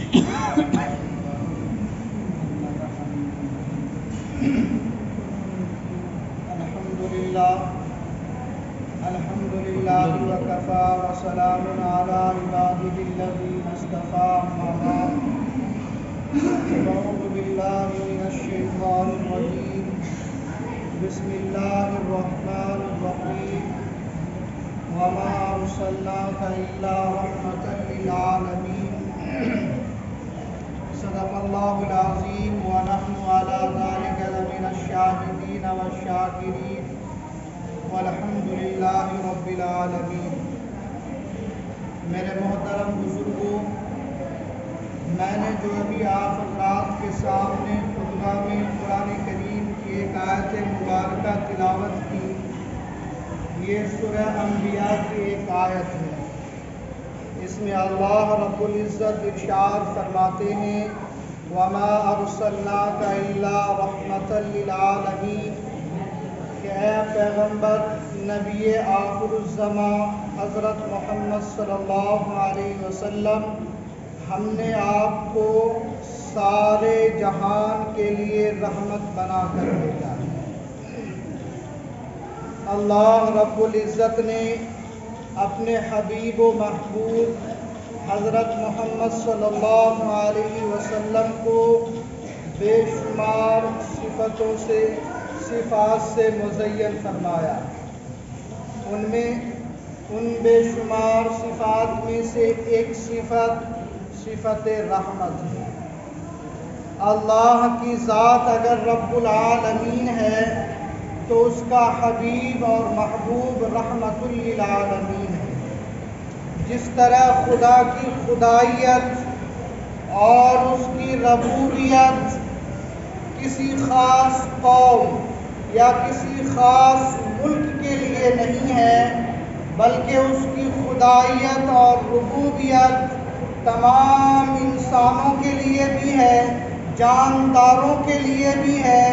الحمد لله وكفى وسلام على عباده الذين اصطفى أما بعد أعوذ بالله من الشيطان الرجيم بسم الله الرحمن الرحيم وما أرسلناك إلا رحمة للعالمين صدق الله العظيم ونحن على ذلك لمن الشاهدين والشاكرين والحمد للہ رب العالمین۔ میرے محترم بزرگوں، میں نے جو ابھی آپ حضرات کے سامنے خطبہ میں قرآن کریم کی ایک آیت مبارکہ تلاوت کی، یہ سورہ انبیاء کی ایک آیت ہے۔ اس میں اللہ رب العزت ارشاد فرماتے ہیں وَمَا أَرْسَلْنَاكَ إِلَّا رَحْمَةً لِلْعَالَمِينَ کہ اے پیغمبر نبی آخر الزمان حضرت محمد صلی اللہ علیہ وسلم، ہم نے آپ کو سارے جہان کے لیے رحمت بنا کر بھیجا ہے۔ اللہ رب العزت نے اپنے حبیب و محبوب حضرت محمد صلی اللہ علیہ وسلم کو بے شمار صفات سے مزین فرمایا۔ ان بے شمار صفات میں سے ایک صفت رحمت ہے۔ اللہ کی ذات اگر رب العالمین ہے تو اس کا حبیب اور محبوب رحمت للعالمین ہے۔ جس طرح خدا کی خدائیت اور اس کی ربوبیت کسی خاص قوم یا کسی خاص ملک کے لیے نہیں ہے، بلکہ اس کی خدائیت اور ربوبیت تمام انسانوں کے لیے بھی ہے، جانداروں کے لیے بھی ہے،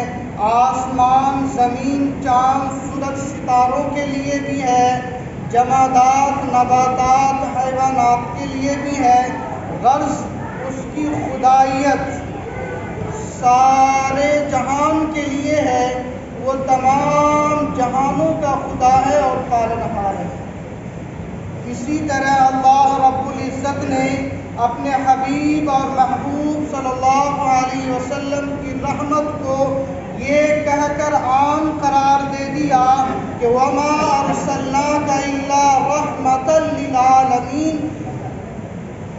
آسمان زمین چاند سورج ستاروں کے لیے بھی ہے، جمادات نباتات حیوانات کے لیے بھی ہے۔ غرض اس کی خدائیت سارے جہان کے لیے ہے، وہ تمام جہانوں کا خدا ہے اور پالنہار ہے۔ اسی طرح اللہ رب العزت نے اپنے حبیب اور محبوب صلی اللہ علیہ وسلم کی رحمت کو یہ کہہ کر عام قرار دے دیا کہ وَمَا أَرْسَلْنَاكَ إِلَّا رَحْمَةً لِلْعَالَمِينَ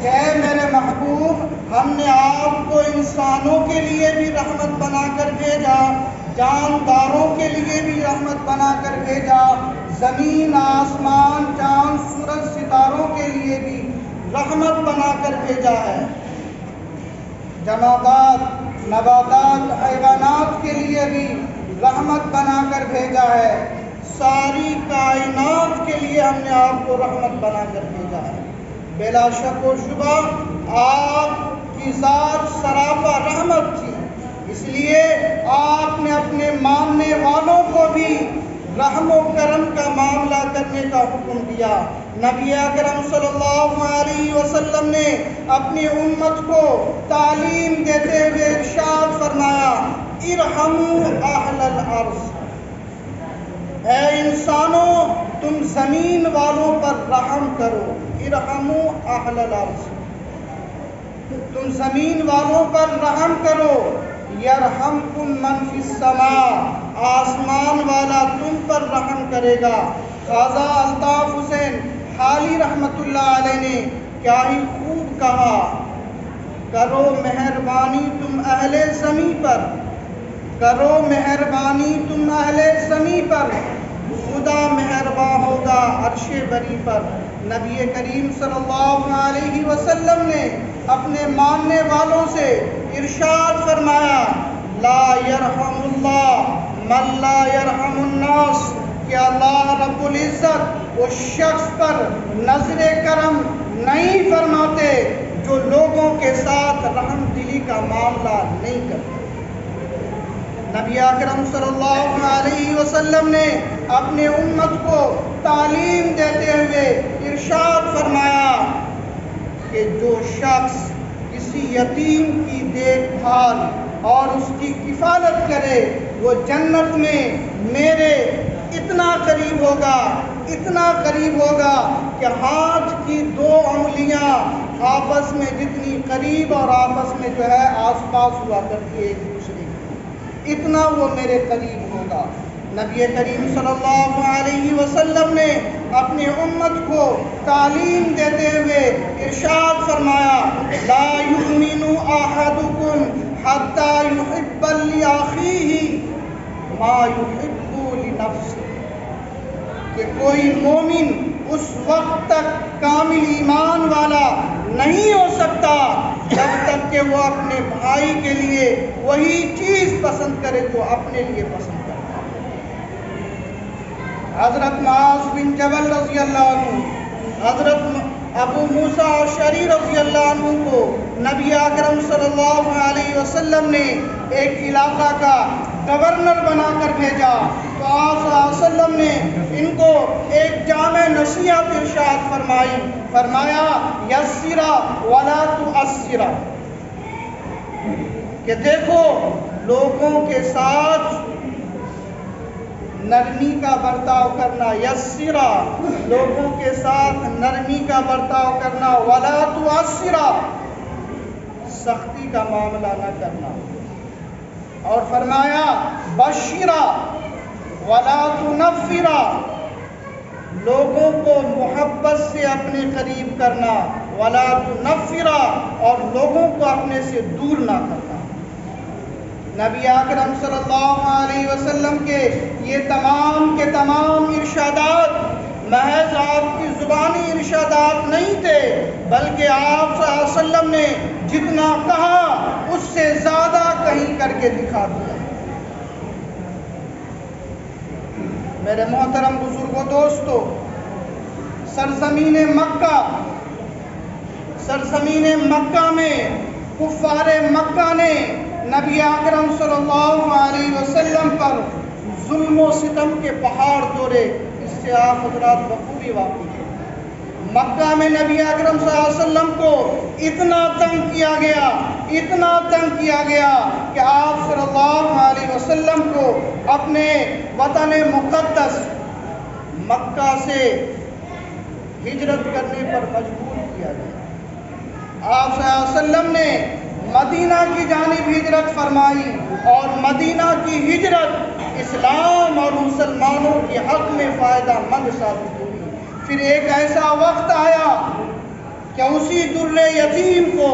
کہ اے میرے محبوب، ہم نے آپ کو انسانوں کے لیے بھی رحمت بنا کر بھیجا، جانداروں کے لیے بھی رحمت بنا کر بھیجا، زمین آسمان چاند سورج ستاروں کے لیے بھی رحمت بنا کر بھیجا ہے، جمادات نباتات حیوانات کے لیے بھی رحمت بنا کر بھیجا ہے، ساری کائنات کے لیے ہم نے آپ کو رحمت بنا کر بھیجا ہے۔ بلا شک و شبہ آپ کی ذات سراپا رحمت تھی، اس لیے آپ نے اپنے ماننے والوں کو بھی رحم و کرم کا معاملہ کرنے کا حکم دیا۔ نبی اکرم صلی اللہ علیہ وسلم نے اپنی امت کو تعلیم دیتے ہوئے ارشاد فرمایا ارحموا اہل الارض، اے انسانوں تم زمین والوں پر رحم کرو، ارحموا اہل الارض، تم زمین والوں پر رحم کرو، یرحمکم من فی السماء، آسمان والا تم پر رحم کرے گا۔ خواجہ الطاف حسین حالی رحمت اللہ علیہ نے کیا ہی خوب کہا، کرو مہربانی تم اہل زمیں پر، کرو مہربانی تم اہل زمیں پر، خدا مہرباں ہوگا عرش بری پر۔ نبی کریم صلی اللہ علیہ وسلم نے اپنے ماننے والوں سے ارشاد فرمایا لا یرحم اللہ من لا یرحم الناس، کہ اللہ رب العزت اس شخص پر نظر کرم نہیں فرماتے جو لوگوں کے ساتھ رحم دلی کا معاملہ نہیں کرتے۔ نبی اکرم صلی اللہ علیہ وسلم نے اپنے امت کو تعلیم دیتے ہوئے ارشاد فرمایا کہ جو شخص کسی کسی یتیم کی دیکھ بھال اور اس کی کفالت کرے، وہ جنت میں میرے اتنا قریب ہوگا کہ ہاتھ کی 2 انگلیاں آپس میں جتنی قریب اور آپس میں جو ہے آس پاس ہوا کرتی ہے ایک دوسرے کی، اتنا وہ میرے قریب ہوگا۔ نبی کریم صلی اللہ علیہ وسلم نے اپنی امت کو تعلیم دیتے ہوئے ارشاد فرمایا، لا یؤمن احدکم حتی یحب لأخیہ ما یحب لنفسہ، کہ کوئی مومن اس وقت تک کامل ایمان والا نہیں ہو سکتا جب تک کہ وہ اپنے بھائی کے لیے وہی چیز پسند کرے جو اپنے لیے پسند کرتا ہے۔ حضرت معاذ بن جبل رضی اللہ عنہ، حضرت ابو موسیٰ اشعری رضی اللہ عنہ کو نبی اکرم صلی اللہ علیہ وسلم نے ایک علاقہ کا گورنر بنا کر بھیجا، تو آپ صلی اللہ علیہ وسلم نے ان کو ایک جامع نصیحت ارشاد فرمایا یسرا ولا تعسرا، کہ دیکھو لوگوں کے ساتھ نرمی کا برتاؤ کرنا، یسرا لوگوں کے ساتھ نرمی کا برتاؤ کرنا، ولا تعسرا سختی کا معاملہ نہ کرنا، اور فرمایا بشرا ولا تنفرا لوگوں کو محبت سے اپنے قریب کرنا، ولا تنفرا اور لوگوں کو اپنے سے دور نہ کرنا۔ نبی اکرم صلی اللہ علیہ وسلم کے یہ تمام کے تمام ارشادات محض آپ کی زبانی ارشادات نہیں تھے، بلکہ آپ صلی اللہ علیہ وسلم نے جتنا کہا اس سے زیادہ کہیں کر کے دکھا دیا۔ میرے محترم بزرگوں دوستو، سرزمین مکہ میں کفار مکہ نے نبی اکرم صلی اللہ علیہ وسلم پر ظلم و ستم کے پہاڑ توڑے، اس سے آپ حضرات بخوبی واقف ہیں۔ مکہ میں نبی اکرم صلی اللہ علیہ وسلم کو اتنا تنگ کیا گیا کہ آپ صلی اللہ علیہ وسلم کو اپنے وطن مقدس مکہ سے ہجرت کرنے پر مجبور کیا گیا۔ آپ صلی اللہ علیہ وسلم نے مدینہ کی جانب ہجرت فرمائی، اور مدینہ کی ہجرت اسلام اور مسلمانوں کے حق میں فائدہ مند ثابت ہوئی۔ پھر ایک ایسا وقت آیا کہ اسی در یتیم کو،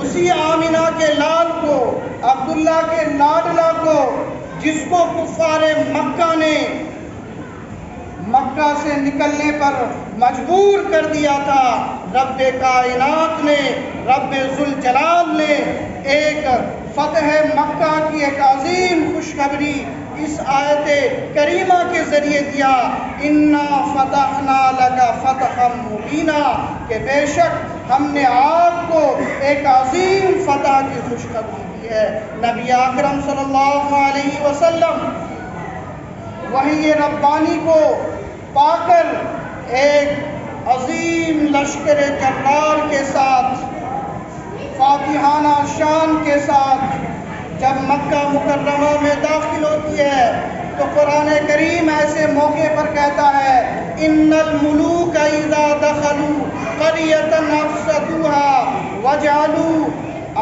اسی آمنہ کے لال کو، عبداللہ کے لاڈلہ کو، جس کو کفار مکہ نے مکہ سے نکلنے پر مجبور کر دیا تھا، رب کائنات نے، رب ذوالجلال نے ایک فتح مکہ کی ایک عظیم خوشخبری اس آیت کریمہ کے ذریعے دیا، انا فتحنا لک فتحا مبینا، کہ بے شک ہم نے آپ کو ایک عظیم فتح کی خوشخبری دی ہے۔ نبی اکرم صلی اللہ علیہ وسلم وحی ربانی کو پا کر ایک عظیم لشکر جبار کے ساتھ، فاتحانہ شان کے ساتھ جب مکہ مکرمہ میں داخل ہوتی ہے تو قرآن کریم ایسے موقع پر کہتا ہے، ان الملوک اذا دخلوا قریۃ افسدوها وجعلوا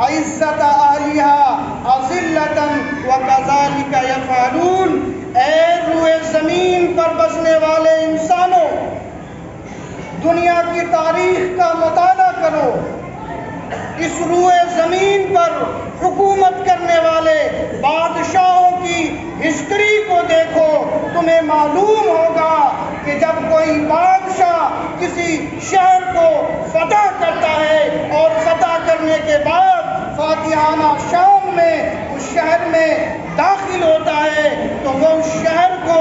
عزت اہلها اذلۃ وکذالک یفعلون۔ اے روئے زمین پر بسنے والے انسانوں، دنیا کی تاریخ کا مطالعہ کرو، اس روئے زمین پر حکومت کرنے والے بادشاہوں کی ہسٹری کو دیکھو، تمہیں معلوم ہوگا کہ جب کوئی بادشاہ کسی شہر کو فتح کرتا ہے اور فتح کرنے کے بعد فاتحانہ شام میں اس شہر میں داخل ہوتا ہے تو وہ اس شہر کو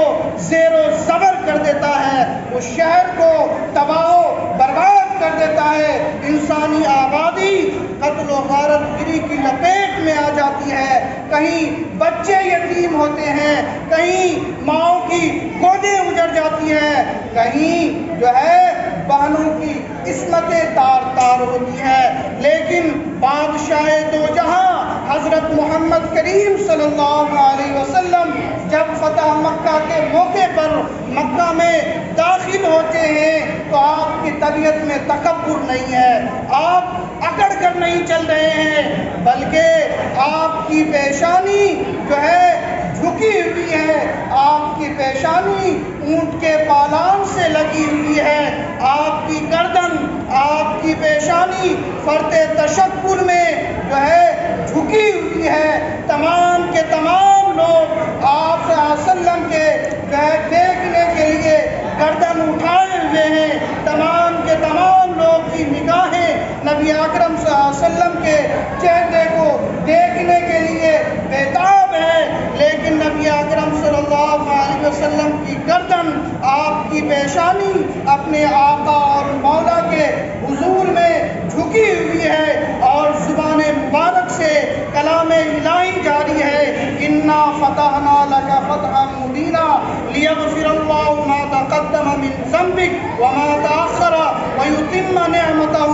زیر و زبر کر دیتا ہے، اس شہر کو تباہ و برباد کر دیتا ہے، انسانی آبادی قتل و غارت گری کی لپیٹ میں آ جاتی ہے، کہیں بچے یتیم ہوتے ہیں، کہیں ماؤں کی گودیں اجڑ جاتی ہیں، کہیں جو ہے بہنوں کی عصمتیں تار تار ہوتی ہے، لیکن بادشاہ دو جہاں حضرت محمد کریم صلی اللہ علیہ وسلم جب فتح مکہ کے موقع پر مکہ میں داخل ہوتے ہیں تو آپ کی طبیعت میں تکبر نہیں ہے، آپ اکڑ کر نہیں چل رہے ہیں، بلکہ آپ کی پیشانی جو ہے جھکی ہوئی ہے، آپ کی پیشانی اونٹ کے پالان سے لگی ہوئی ہے، آپ کی گردن، آپ کی پیشانی فرط تشکر میں جو ہے جھکی ہوئی ہے۔ تمام کے تمام لوگ آپ صلی اللہ علیہ وسلم کے دیکھنے کے لیے گردن اٹھائے ہوئے ہیں، تمام کے تمام لوگ کی نگاہیں نبی اکرم صلی اللہ علیہ وسلم کے چہرے کو دیکھنے کے لیے بےتاب ہے، لیکن نبی اکرم صلی اللہ علیہ وسلم کی گردن، آپ کی پیشانی اپنے آقا اور مولا کے حضور میں جھکی ہوئی ہے، اور زبان مبارک سے کلام الہی جاری ہے، انا فتحنا لک فتحا مبینا لیغفر اللہ ما تقدم من ذنبک وما تأخر ویتم نعمتہ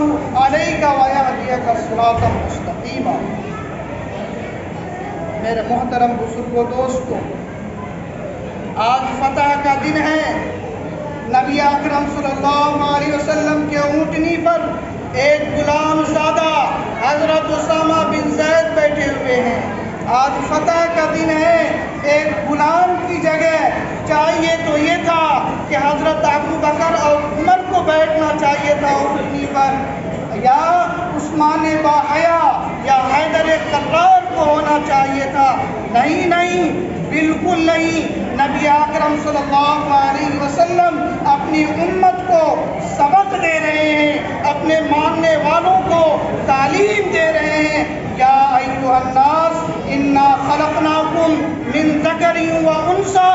علیک ویہدیک صراطا مستقیما۔ میرے محترم بزرگوں دوستوں، آج فتح کا دن ہے، نبی اکرم صلی اللہ علیہ وسلم کے اونٹنی پر ایک غلام زادہ حضرت اسامہ بن زید بیٹھے ہوئے ہیں۔ آج فتح کا دن ہے، ایک غلام کی جگہ چاہیے تو یہ تھا کہ حضرت ابو بکر اور عمر کو بیٹھنا چاہیے تھا اونٹنی پر، یا عثمان باحیا یا حیدر کرار کو ہونا چاہیے تھا۔ نہیں، بالکل نہیں۔ نبی اکرم صلی اللہ علیہ وسلم اپنی امت کو سبق دے رہے ہیں، اپنے ماننے والوں کو تعلیم دے رہے ہیں۔ یا ایھا الناس انا خلقناکم من ذکر و انثی،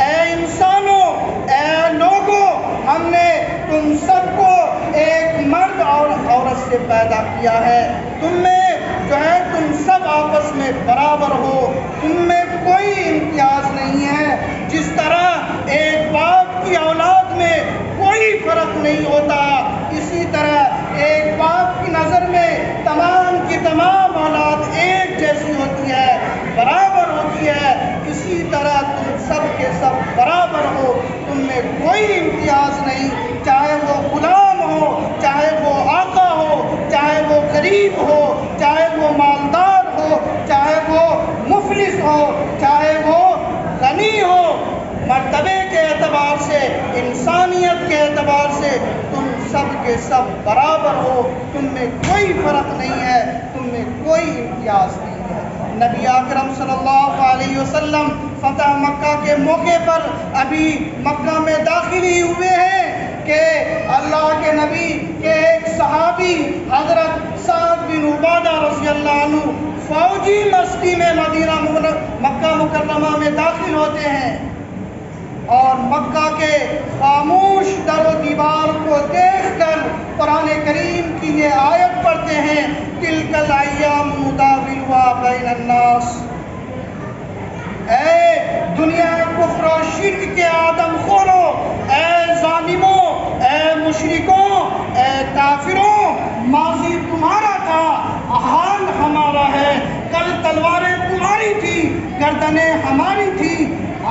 اے انسانوں، اے لوگوں، ہم نے تم سب کو ایک مرد اور عورت سے پیدا کیا ہے، تم میں جو ہے تم سب آپس میں برابر ہو، تم میں کوئی امتیاز نہیں ہے۔ جس طرح ایک باپ کی اولاد میں کوئی فرق نہیں ہوتا، اسی طرح ایک باپ کی نظر میں تمام کی تمام اولاد ایک جیسی ہوتی ہے، برابر ہوتی ہے، اسی طرح تم سب کے سب برابر ہو، تم میں کوئی امتیاز نہیں، چاہے وہ غلام ہو، چاہے وہ آقا ہو، چاہے وہ غریب ہو، چاہے وہ مالدار ہو، چاہے وہ مفلس ہو، چاہے وہ غنی ہو، مرتبے کے اعتبار سے، انسانیت کے اعتبار سے تم سب کے سب برابر ہو، تم میں کوئی فرق نہیں ہے، تم میں کوئی امتیاز نہیں ہے۔ نبی اکرم صلی اللہ علیہ وسلم فتح مکہ کے موقع پر ابھی مکہ میں داخل ہی ہوئے ہیں کہ اللہ کے نبی کے ایک صحابی حضرت سعد بن عبادہ رضی اللہ عنہ فوجی مستی میں مکہ مکرمہ میں داخل ہوتے ہیں، اور مکہ کے خاموش در و دیوار کو دیکھ کر قرآن کریم کی یہ آیت پڑھتے ہیں، تلک الایام نداولها بین الناس۔ اے دنیا کفر و شرک کے آدم خورو، اے ظالموں، اے مشرکوں، اے کافروں، ماضی تمہارا تھا، حال ہمارا ہے، کل تلواریں تمہاری تھی، گردنیں ہماری تھی،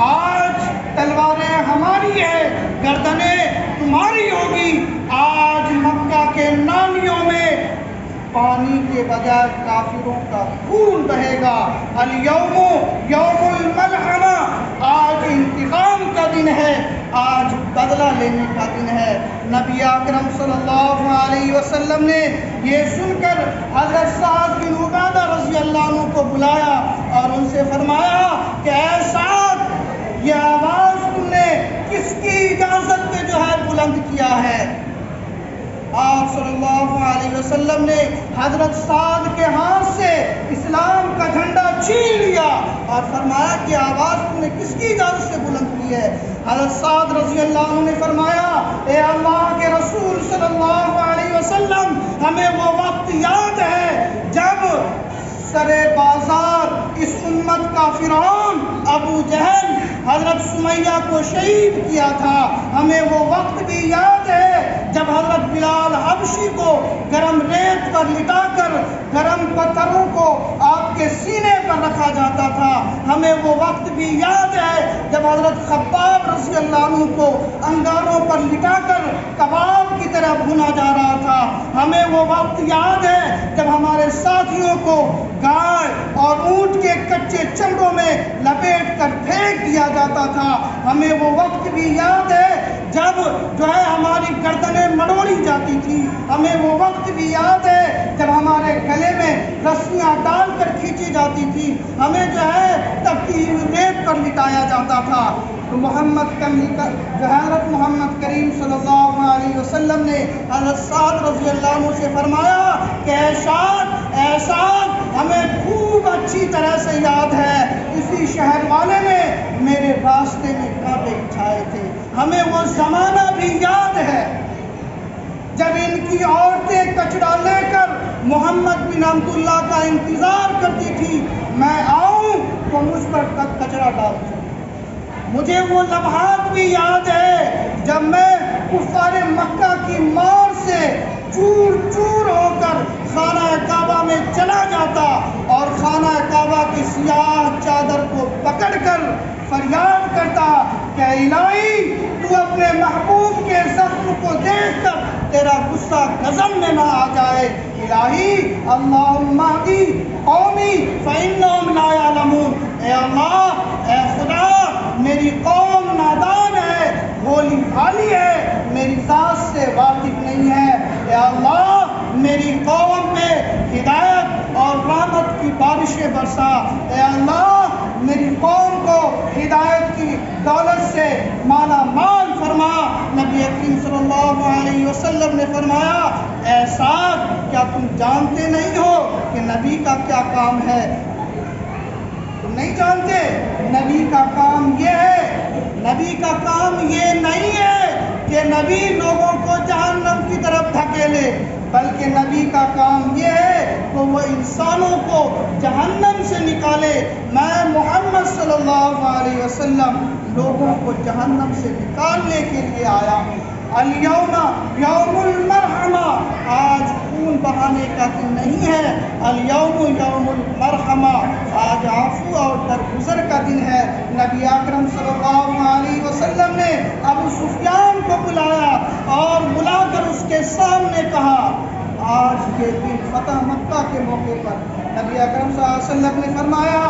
آج تلواریں ہماری ہے، گردنیں تمہاری ہوگی۔ آج مکہ کے نالیوں میں پانی کے بجائے کافروں کا خون بہے گا۔ الیوم یوم الملحمہ، آج انتقام کا دن ہے، آج بدلہ لینے کا دن ہے۔ نبی اکرم صلی اللہ علیہ وسلم نے یہ سن کر حضرت سعد بن عبادہ رضی اللہ عنہ کو بلایا اور ان سے فرمایا کہ اے سعد، یہ آواز تم نے کس کی اجازت پہ جو ہے بلند کیا ہے؟ آپ صلی اللہ علیہ وسلم نے حضرت سعد کے ہاتھ سے اسلام کا جھنڈا چھین لیا اور فرمایا کہ آواز تم نے کس کی اجازت سے بلند کی ہے؟ حضرت سعد رضی اللہ عنہ نے فرمایا، اے اللہ کے رسول صلی اللہ علیہ وسلم، ہمیں وہ وقت یاد ہے جب سرے بازار اس امت کا فرعون ابو جہل حضرت سمیہ کو شہید کیا تھا. ہمیں وہ وقت بھی یاد ہے جب حضرت بلال حبشی کو گرم ریت پر لٹا کر گرم پتھروں کو آپ کے سینے پر رکھا جاتا تھا. ہمیں وہ وقت بھی یاد ہے جب حضرت خباب رضی اللہ عنہ کو انگاروں پر لٹا کر کباب کی طرح بھونا جا رہا تھا. ہمیں وہ وقت یاد ہے جب ہمارے ساتھیوں کو گائے اور اونٹ کے کچے چمڑوں میں لپیٹ کر پھینک دیا جاتا تھا. ہمیں وہ وقت بھی یاد ہے جب ہماری گردنیں مڑوڑی جاتی تھی. ہمیں وہ وقت بھی یاد ہے جب ہمارے گلے میں رسیاں ڈال کر کھینچی جاتی تھی. ہمیں تبتی ریت پر لٹایا جاتا تھا. تو حضرت محمد کریم صلی اللہ علیہ وسلم نے حضرت سعد رضی اللہ عنہ سے فرمایا کہ اے سعد ہمیں خوب اچھی طرح سے یاد ہے اسی شہر والے نے میرے راستے میں کانٹے بچھائے تھے. ہمیں وہ زمانہ بھی یاد ہے جب ان کی عورتیں کچڑا لے کر محمد بن عبداللہ کا انتظار کرتی تھی میں آؤں تو مجھ پر کچڑا ڈال دوں. مجھے وہ لمحات بھی یاد ہے جب میں کفار مکہ کی مار سے چور چور ہو کر خانہ کعبہ میں چلا جاتا اور خانہ کعبہ کی سیاہ چادر کو پکڑ کر فریاد کرتا کہ الہی تو اپنے محبوب کے زخم کو دیکھ کر تیرا غصہ غضب میں نہ آ جائے. الہی اللہم اہدی قومی فإنہم لا یعلمون. اے اللہ اے خدا میری قوم نادان ہے بھولی بھالی ہے میری ذات سے واقف نہیں ہے. اے اللہ میری قوم پہ ہدایت اور رحمت کی بارشیں برسا. اے اللہ میری قوم کو ہدایت کی دولت سے مالا مال فرما. نبی اکرم صلی اللہ علیہ وسلم نے فرمایا اے سعد کیا تم جانتے نہیں ہو کہ نبی کا کیا کام ہے؟ تم نہیں جانتے نبی کا کام یہ ہے. نبی کا کام یہ نہیں ہے کہ نبی لوگوں کو جہنم کی طرف دھکیلے بلکہ نبی کا کام یہ ہے کہ وہ انسانوں کو جہنم سے نکالے. میں محمد صلی اللہ علیہ وسلم لوگوں کو جہنم سے نکالنے کے لیے آیا ہوں. الیوم یوم المرحمہ آج خون بہانے کا دن نہیں ہے. الیوم یوم المرحمہ آج عفو اور درگزر کا دن ہے. نبی اکرم صلی اللہ علیہ وسلم نے ابو سفیان کو بلایا اور بلا کر اس کے سامنے کہا آج کے دن فتح مکہ کے موقع پر نبی اکرم صلی اللہ علیہ وسلم نے فرمایا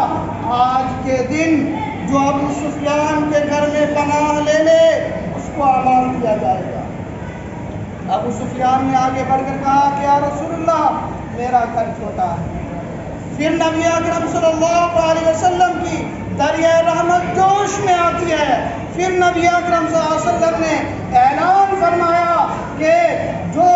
آج کے دن جو ابو سفیان کے گھر میں پناہ لے لے اس کو اعلان کیا جائے گا. ابو سفیان نے آگے بڑھ کر کہا کہ یا رسول اللہ میرا گھر چھوٹا ہے. پھر نبی اکرم صلی اللہ علیہ وسلم کی دریائے رحمت جوش میں آتی ہے. پھر نبی اکرم صلی اللہ علیہ وسلم نے اعلان فرمایا کہ جو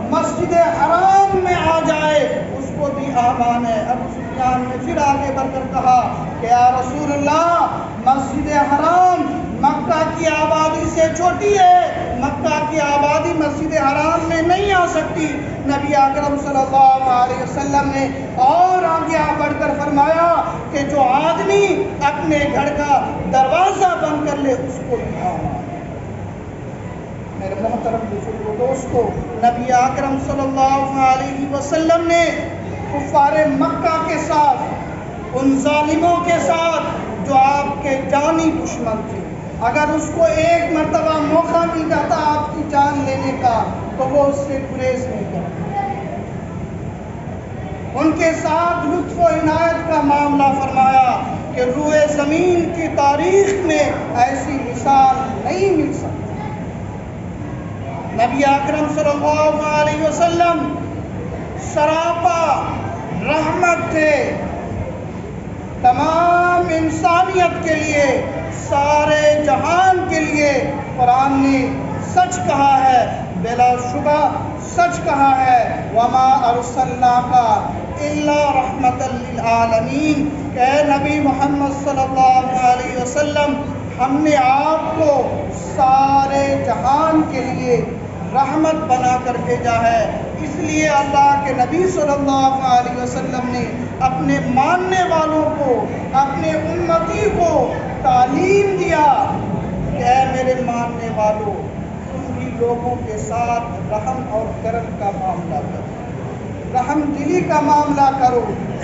مسجد حرام میں آ جائے اس کو بھی امان ہے. ابو سفیان نے پھر آگے بڑھ کر کہا کہ یا رسول اللہ مسجد حرام مکہ کی آبادی سے چھوٹی ہے مکہ کی آبادی مسجد حرام میں نہیں آ سکتی. نبی اکرم صلی اللہ علیہ وسلم نے اور آگے بڑھ کر فرمایا کہ جو آدمی اپنے گھر کا دروازہ بند کر لے اس کو بھی آمان. میرے محترم بزرگوں دوستو نبی اکرم صلی اللہ علیہ وسلم نے کفار مکہ کے ساتھ ان ظالموں کے ساتھ جو آپ کے جانی دشمن تھے اگر اس کو ایک مرتبہ موقع مل جاتا آپ کی جان لینے کا تو وہ اس سے گریز نہیں کرتے. ان کے ساتھ لطف و عنایت کا معاملہ فرمایا کہ روئے زمین کی تاریخ میں ایسی مثال نہیں مل سکتی. نبی اکرم صلی اللہ علیہ وسلم سراپا رحمت تھے تمام انسانیت کے لیے سارے جہان کے لیے. قرآن نے سچ کہا ہے بلا شبہ سچ کہا ہے وما ارسلناک الا رحمۃ للعالمین. کہ نبی محمد صلی اللہ علیہ وسلم ہم نے آپ کو سارے جہان کے لیے رحمت بنا کر بھیجا ہے. اس لیے اللہ کے نبی صلی اللہ علیہ وسلم نے اپنے ماننے والوں کو، اپنے امتی کو تعلیم دیا کہ اے میرے ماننے والوں، تم بھی لوگوں کے ساتھ رحم اور کرم کا معاملہ کرو، رحم دلی کا معاملہ کرو،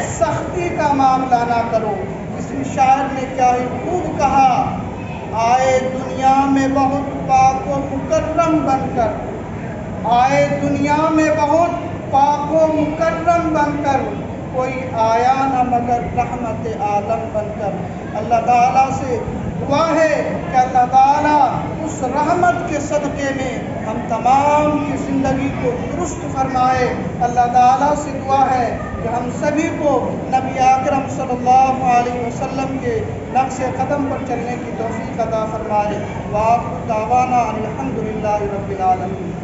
سختی کا معاملہ نہ کرو۔ کسی شاعر نے کیا ہی خوب کہا، آئے دنیا میں بہت پاک و مکرم بن کر، آئے دنیا میں بہت پاک و مکرم بن کر، کوئی آیا نہ مگر رحمت عالم بن کر۔ اللہ تعالیٰ سے دعا ہے کہ اللہ تعالیٰ اس رحمت کے صدقے میں ہم تمام کی زندگی کو درست فرمائے۔ اللہ تعالیٰ سے دعا ہے کہ ہم سبھی کو نبی اکرم صلی اللہ علیہ وسلم کے نقش قدم پر چلنے کی توفیق عطا فرمائے۔ وآخر دعوانا ان الحمد للہ رب العالمین۔